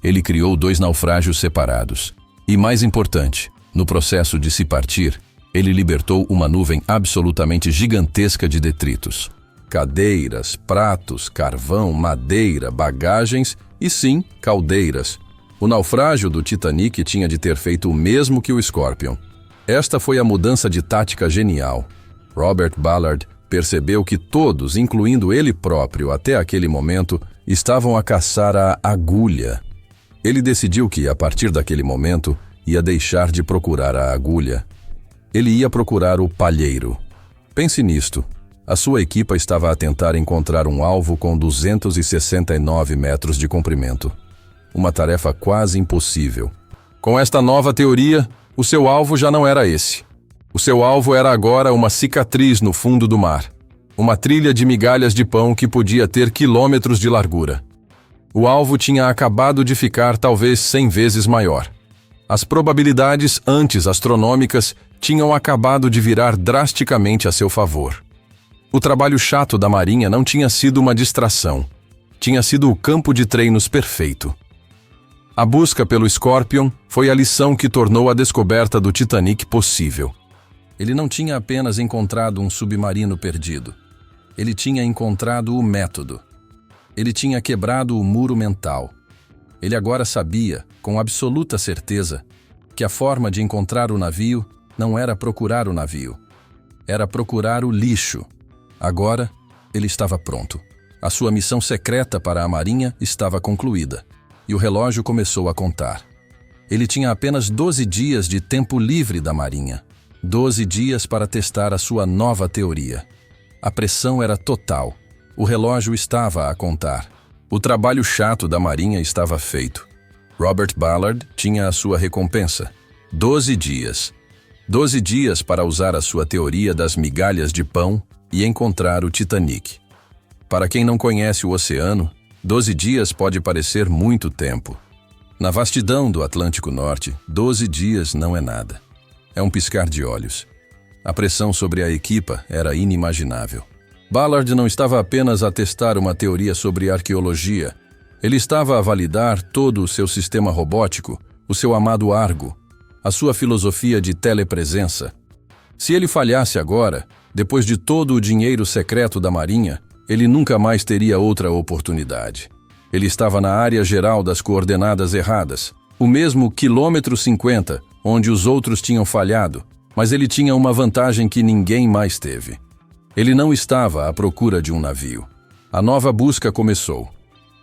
Ele criou 2 naufrágios separados. E mais importante, no processo de se partir, ele libertou uma nuvem absolutamente gigantesca de detritos. Cadeiras, pratos, carvão, madeira, bagagens e sim, caldeiras. O naufrágio do Titanic tinha de ter feito o mesmo que o Scorpion. Esta foi a mudança de tática genial. Robert Ballard percebeu que todos, incluindo ele próprio até aquele momento, estavam a caçar a agulha. Ele decidiu que, a partir daquele momento, ia deixar de procurar a agulha. Ele ia procurar o palheiro. Pense nisto. A sua equipa estava a tentar encontrar um alvo com 269 metros de comprimento. Uma tarefa quase impossível. Com esta nova teoria, o seu alvo já não era esse. O seu alvo era agora uma cicatriz no fundo do mar. Uma trilha de migalhas de pão que podia ter quilômetros de largura. O alvo tinha acabado de ficar talvez 100 vezes maior. As probabilidades antes astronômicas tinham acabado de virar drasticamente a seu favor. O trabalho chato da Marinha não tinha sido uma distração. Tinha sido o campo de treinos perfeito. A busca pelo Scorpion foi a lição que tornou a descoberta do Titanic possível. Ele não tinha apenas encontrado um submarino perdido. Ele tinha encontrado o método. Ele tinha quebrado o muro mental. Ele agora sabia, com absoluta certeza, que a forma de encontrar o navio não era procurar o navio. Era procurar o lixo. Agora, ele estava pronto. A sua missão secreta para a Marinha estava concluída, e o relógio começou a contar. Ele tinha apenas 12 dias de tempo livre da Marinha. 12 dias para testar a sua nova teoria. A pressão era total. O relógio estava a contar. O trabalho chato da Marinha estava feito. Robert Ballard tinha a sua recompensa. 12 dias. 12 dias para usar a sua teoria das migalhas de pão e encontrar o Titanic. Para quem não conhece o oceano, 12 dias pode parecer muito tempo. Na vastidão do Atlântico Norte, 12 dias não é nada. É um piscar de olhos. A pressão sobre a equipa era inimaginável. Ballard não estava apenas a testar uma teoria sobre arqueologia. Ele estava a validar todo o seu sistema robótico, o seu amado Argo, a sua filosofia de telepresença. Se ele falhasse agora, depois de todo o dinheiro secreto da Marinha, ele nunca mais teria outra oportunidade. Ele estava na área geral das coordenadas erradas, o mesmo quilômetro 50, onde os outros tinham falhado, mas ele tinha uma vantagem que ninguém mais teve. Ele não estava à procura de um navio. A nova busca começou.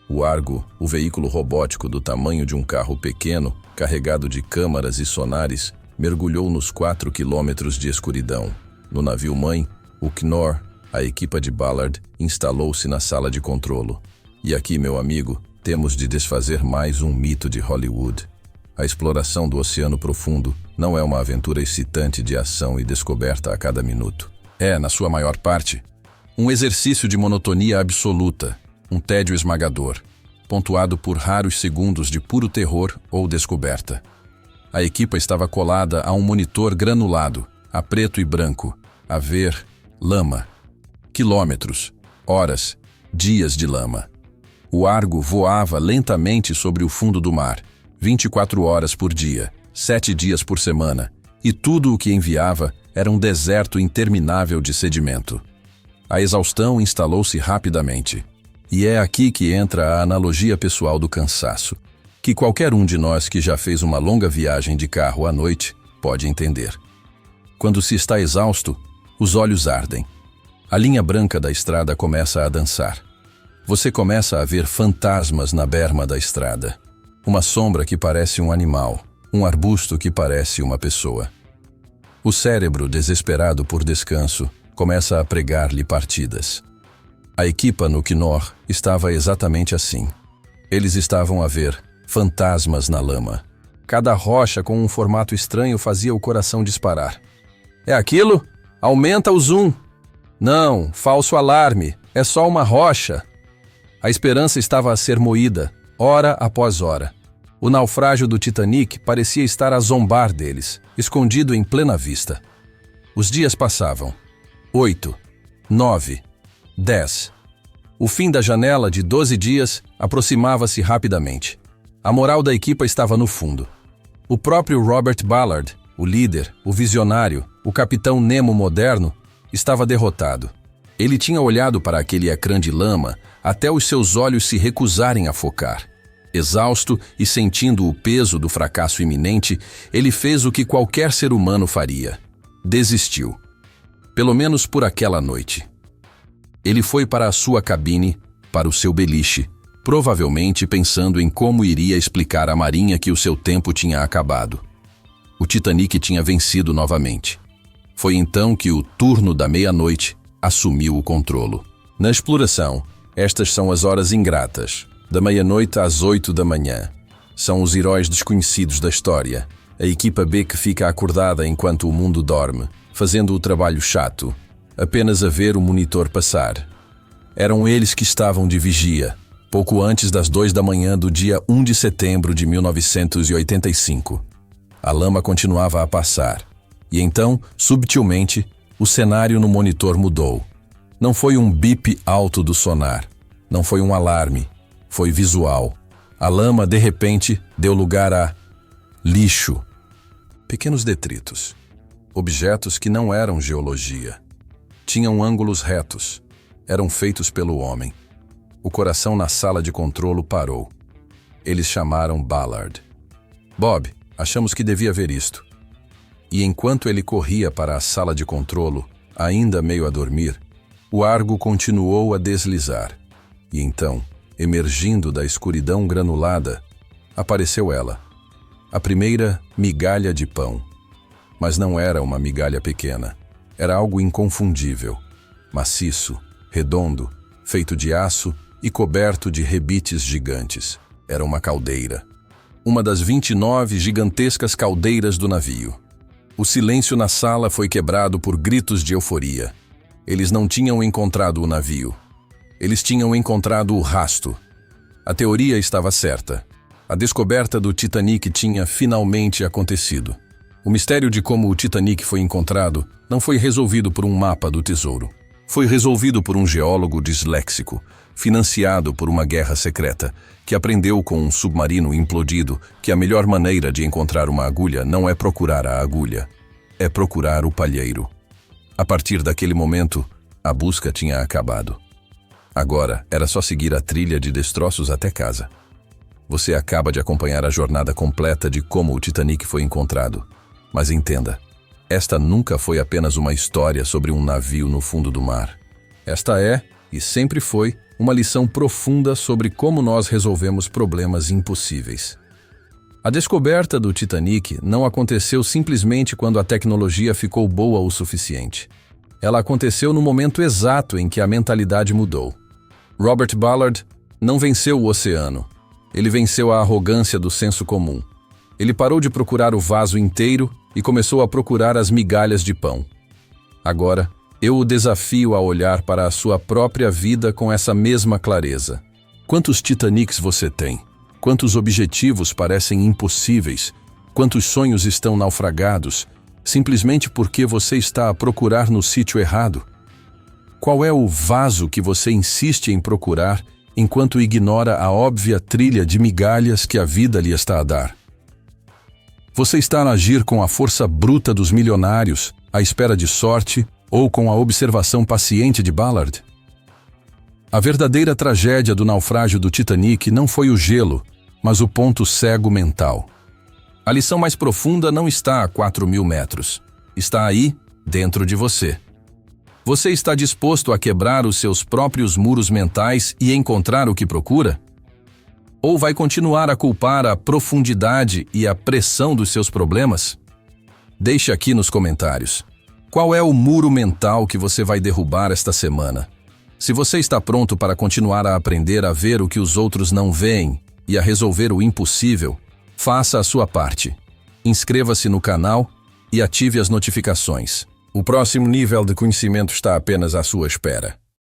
O Argo, o veículo robótico do tamanho de um carro pequeno, carregado de câmaras e sonares, mergulhou nos 4 quilômetros de escuridão. No navio-mãe, o Knorr, a equipa de Ballard, instalou-se na sala de controlo. E aqui, meu amigo, temos de desfazer mais um mito de Hollywood. A exploração do oceano profundo não é uma aventura excitante de ação e descoberta a cada minuto. É, na sua maior parte, um exercício de monotonia absoluta, um tédio esmagador, pontuado por raros segundos de puro terror ou descoberta. A equipa estava colada a um monitor granulado, a preto e branco, a ver lama. Quilômetros, horas, dias de lama. O Argo voava lentamente sobre o fundo do mar, 24 horas por dia, 7 dias por semana, e tudo o que enviava era um deserto interminável de sedimento. A exaustão instalou-se rapidamente. E é aqui que entra a analogia pessoal do cansaço, que qualquer um de nós que já fez uma longa viagem de carro à noite pode entender. Quando se está exausto, os olhos ardem. A linha branca da estrada começa a dançar. Você começa a ver fantasmas na berma da estrada. Uma sombra que parece um animal, um arbusto que parece uma pessoa. O cérebro, desesperado por descanso, começa a pregar-lhe partidas. A equipa no Knorr estava exatamente assim. Eles estavam a ver fantasmas na lama. Cada rocha com um formato estranho fazia o coração disparar. É aquilo? Aumenta o zoom! Não, falso alarme, é só uma rocha. A esperança estava a ser moída, hora após hora. O naufrágio do Titanic parecia estar a zombar deles, escondido em plena vista. Os dias passavam. 8, 9, 10. O fim da janela de 12 dias aproximava-se rapidamente. A moral da equipa estava no fundo. O próprio Robert Ballard, o líder, o visionário, o capitão Nemo moderno, estava derrotado. Ele tinha olhado para aquele ecrã de lama até os seus olhos se recusarem a focar. Exausto e sentindo o peso do fracasso iminente, ele fez o que qualquer ser humano faria. Desistiu. Pelo menos por aquela noite. Ele foi para a sua cabine, para o seu beliche, provavelmente pensando em como iria explicar à Marinha que o seu tempo tinha acabado. O Titanic tinha vencido novamente. Foi então que o turno da meia-noite assumiu o controlo. Na exploração, estas são as horas ingratas, da meia-noite às 8 da manhã. São os heróis desconhecidos da história, a equipa B que fica acordada enquanto o mundo dorme, fazendo o trabalho chato, apenas a ver o monitor passar. Eram eles que estavam de vigia, pouco antes das 2 da manhã do dia 1 de setembro de 1985. A lama continuava a passar, e então, subtilmente, o cenário no monitor mudou. Não foi um bip alto do sonar, não foi um alarme, foi visual. A lama, de repente, deu lugar a lixo. Pequenos detritos. Objetos que não eram geologia. Tinham ângulos retos. Eram feitos pelo homem. O coração na sala de controlo parou. Eles chamaram Ballard. Bob, achamos que devia ver isto. E enquanto ele corria para a sala de controlo, ainda meio a dormir, o Argo continuou a deslizar. E então, emergindo da escuridão granulada, apareceu ela. A primeira migalha de pão. Mas não era uma migalha pequena. Era algo inconfundível. Maciço, redondo, feito de aço e coberto de rebites gigantes. Era uma caldeira. Uma das 29 gigantescas caldeiras do navio. O silêncio na sala foi quebrado por gritos de euforia. Eles não tinham encontrado o navio. Eles tinham encontrado o rasto. A teoria estava certa. A descoberta do Titanic tinha finalmente acontecido. O mistério de como o Titanic foi encontrado não foi resolvido por um mapa do tesouro. Foi resolvido por um geólogo disléxico, financiado por uma guerra secreta, que aprendeu com um submarino implodido que a melhor maneira de encontrar uma agulha não é procurar a agulha, é procurar o palheiro. A partir daquele momento, a busca tinha acabado. Agora era só seguir a trilha de destroços até casa. Você acaba de acompanhar a jornada completa de como o Titanic foi encontrado. Mas entenda, esta nunca foi apenas uma história sobre um navio no fundo do mar. Esta é, e sempre foi, uma lição profunda sobre como nós resolvemos problemas impossíveis. A descoberta do Titanic não aconteceu simplesmente quando a tecnologia ficou boa o suficiente. Ela aconteceu no momento exato em que a mentalidade mudou. Robert Ballard não venceu o oceano. Ele venceu a arrogância do senso comum. Ele parou de procurar o vaso inteiro e começou a procurar as migalhas de pão. Agora, eu o desafio a olhar para a sua própria vida com essa mesma clareza. Quantos Titanics você tem? Quantos objetivos parecem impossíveis? Quantos sonhos estão naufragados, simplesmente porque você está a procurar no sítio errado? Qual é o vaso que você insiste em procurar enquanto ignora a óbvia trilha de migalhas que a vida lhe está a dar? Você está a agir com a força bruta dos milionários, à espera de sorte, ou com a observação paciente de Ballard? A verdadeira tragédia do naufrágio do Titanic não foi o gelo, mas o ponto cego mental. A lição mais profunda não está a 4.000 metros. Está aí, dentro de você. Você está disposto a quebrar os seus próprios muros mentais e encontrar o que procura? Ou vai continuar a culpar a profundidade e a pressão dos seus problemas? Deixe aqui nos comentários. Qual é o muro mental que você vai derrubar esta semana? Se você está pronto para continuar a aprender a ver o que os outros não veem e a resolver o impossível, faça a sua parte. Inscreva-se no canal e ative as notificações. O próximo nível de conhecimento está apenas à sua espera.